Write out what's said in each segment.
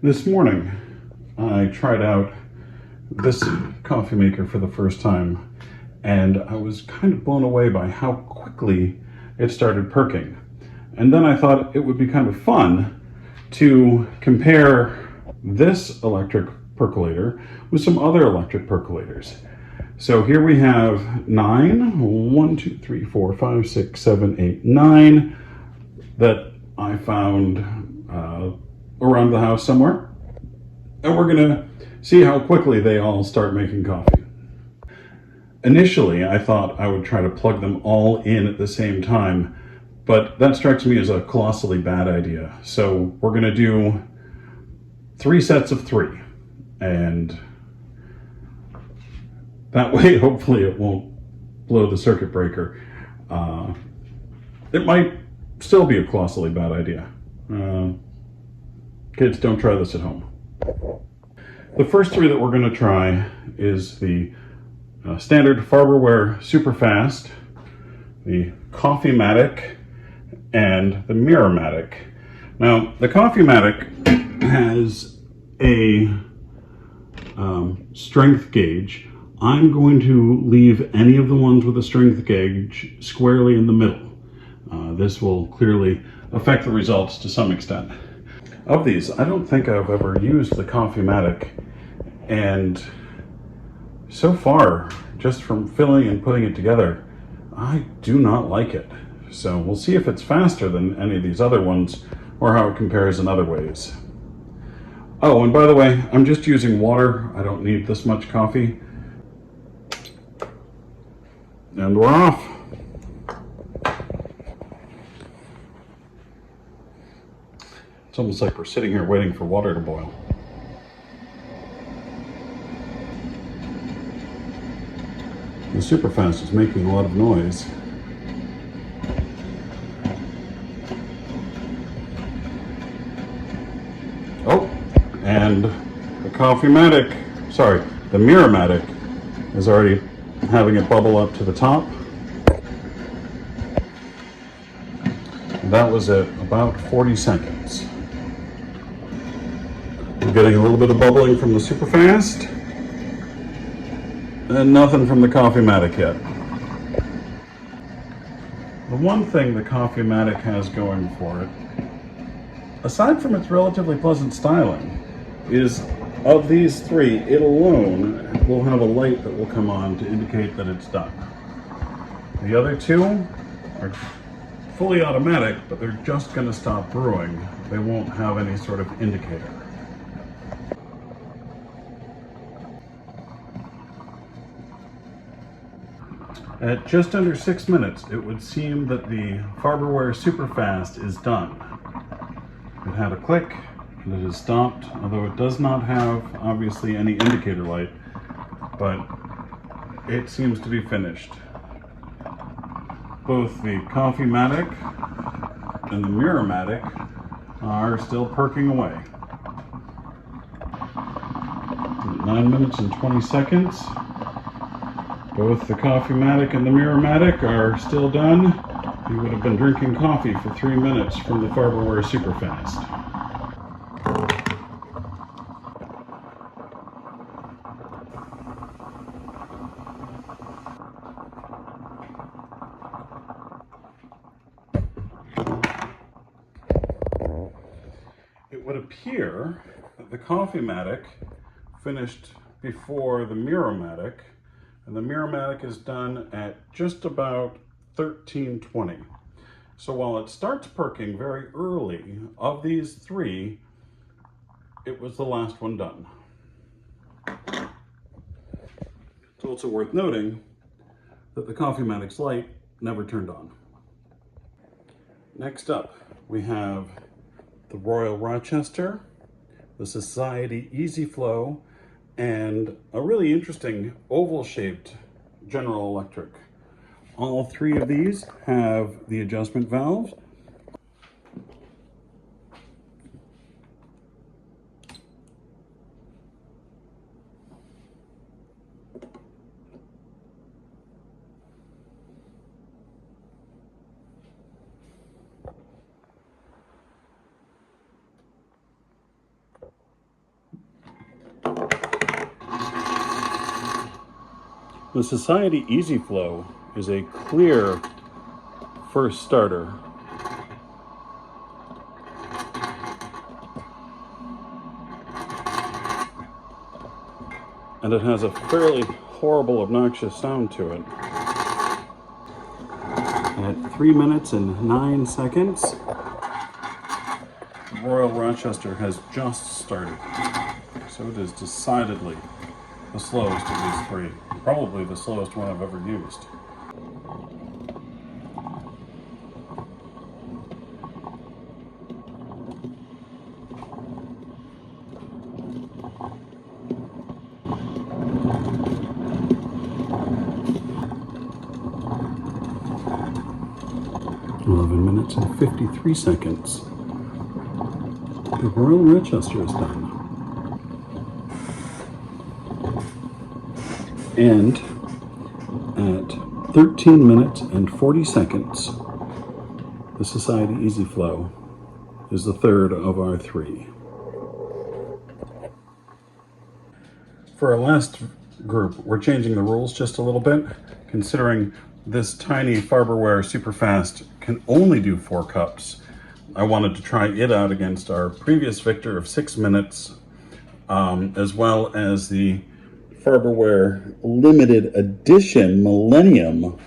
This morning, I tried out this coffee maker for the first time, and I was kind of blown away by how quickly it started perking. And then I thought it would be kind of fun to compare this electric percolator with some other electric percolators. So here we have 1, 2, 3, 4, 5, 6, 7, 8, 9 that I found around the house somewhere. And we're gonna see how quickly they all start making coffee. Initially, I thought I would try to plug them all in at the same time, but that strikes me as a colossally bad idea. So we're gonna do 3 sets of 3, and that way, hopefully it won't blow the circuit breaker. It might still be a colossally bad idea. Kids, don't try this at home. The first 3 that we're going to try is the standard Farberware Superfast, the Coffee-Matic, and the Mirror-Matic. Now, the Coffee-Matic has a strength gauge. I'm going to leave any of the ones with a strength gauge squarely in the middle. This will clearly affect the results to some extent. Of these, I don't think I've ever used the Coffee-Matic, and so far, just from filling and putting it together, I do not like it. So we'll see if it's faster than any of these other ones or how it compares in other ways. Oh, and by the way, I'm just using water. I don't need this much coffee. And we're off. It's almost like we're sitting here waiting for water to boil. The Superfast is making a lot of noise. Oh, and the the Mirror-Matic is already having it bubble up to the top. That was at about 40 seconds. We're getting a little bit of bubbling from the Superfast, and nothing from the Coffee-Matic yet. The one thing the Coffee-Matic has going for it, aside from its relatively pleasant styling, is of these 3, it alone will have a light that will come on to indicate that it's done. The other 2 are fully automatic, but they're just going to stop brewing. They won't have any sort of indicator. At just under 6 minutes, it would seem that the Farberware Superfast is done. It had a click, and it has stopped, although it does not have, obviously, any indicator light, but it seems to be finished. Both the Coffee-Matic and the Mirror-Matic are still perking away. At 9 minutes and 20 seconds, both the Coffee-Matic and the Mirror-Matic are still done. You would have been drinking coffee for 3 minutes from the Farberware Superfast. It would appear that the Coffee-Matic finished before the Mirror-Matic, and the Mirror-Matic is done at just about 13:20. So while it starts perking very early, of these 3, it was the last one done. It's also worth noting that the Coffee-Matic's light never turned on. Next up, we have the Royal Rochester, the Society Easy Flow, and a really interesting oval-shaped General Electric. All 3 of these have the adjustment valves. The Society Easy Flow is a clear first starter. And it has a fairly horrible, obnoxious sound to it. At 3 minutes and 9 seconds, the Royal Rochester has just started. So it is decidedly the slowest of these three. Probably the slowest one I've ever used. Minutes and 53 seconds. The Royal Rochester is done. And at 13 minutes and 40 seconds, the Society Easy Flow is the third of our three. For our last group, we're changing the rules just a little bit, considering this tiny Farberware Superfast can only do 4 cups. I wanted to try it out against our previous victor of 6 minutes, as well as the Farberware Limited Edition Millennium.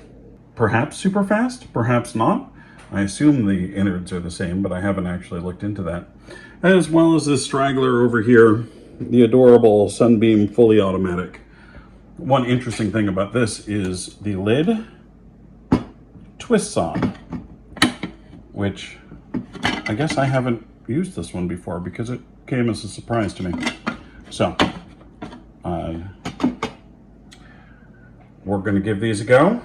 Perhaps Superfast, perhaps not. I assume the innards are the same, but I haven't actually looked into that. As well as this straggler over here, the adorable Sunbeam fully automatic. One interesting thing about this is the lid twists on, which I guess I haven't used this one before because it came as a surprise to me. So we're going to give these a go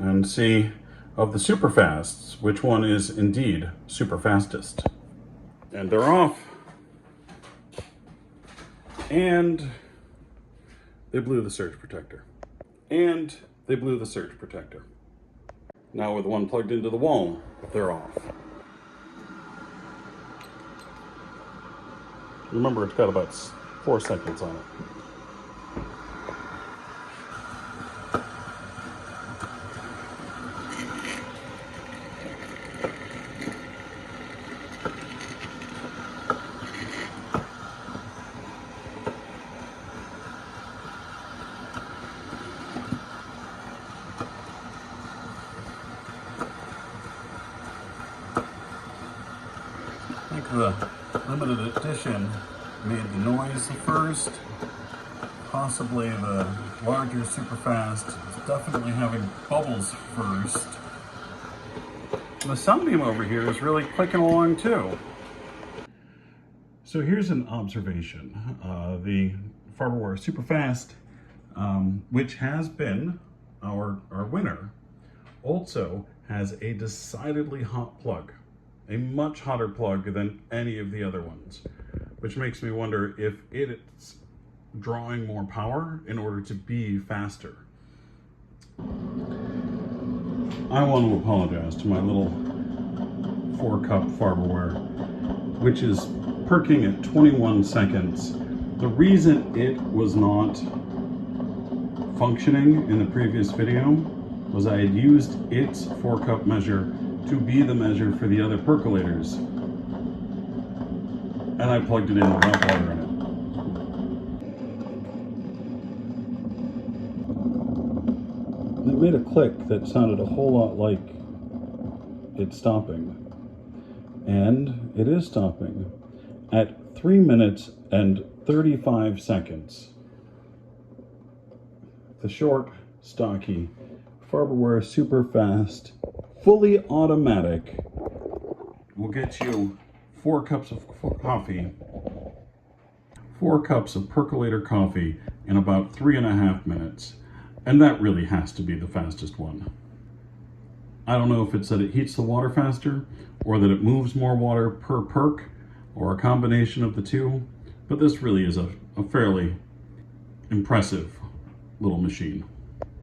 and see of the super fasts which one is indeed super fastest. And they're off, and they blew the surge protector, and they blew the surge protector. Now with one plugged into the wall, they're off. Remember, it's got about 4 seconds on it. I think the limited edition made the noise first. Possibly the larger Superfast is definitely having bubbles first. The Sunbeam over here is really clicking along too. So here's an observation. The Farberware Superfast, which has been our winner, also has a decidedly hot plug. A much hotter plug than any of the other ones, which makes me wonder if it's drawing more power in order to be faster. I want to apologize to my little 4-cup Farberware, which is perking at 21 seconds. The reason it was not functioning in the previous video was I had used its 4-cup measure to be the measure for the other percolators, and I plugged it in without water in it. It made a click that sounded a whole lot like it's stopping, and it is stopping at 3 minutes and 35 seconds. The short, stocky Farberware Superfast fully automatic will get you 4 cups of coffee, 4 cups of percolator coffee in about 3.5 minutes. And that really has to be the fastest one. I don't know if it's that it heats the water faster or that it moves more water per perk or a combination of the two, but this really is a fairly impressive little machine.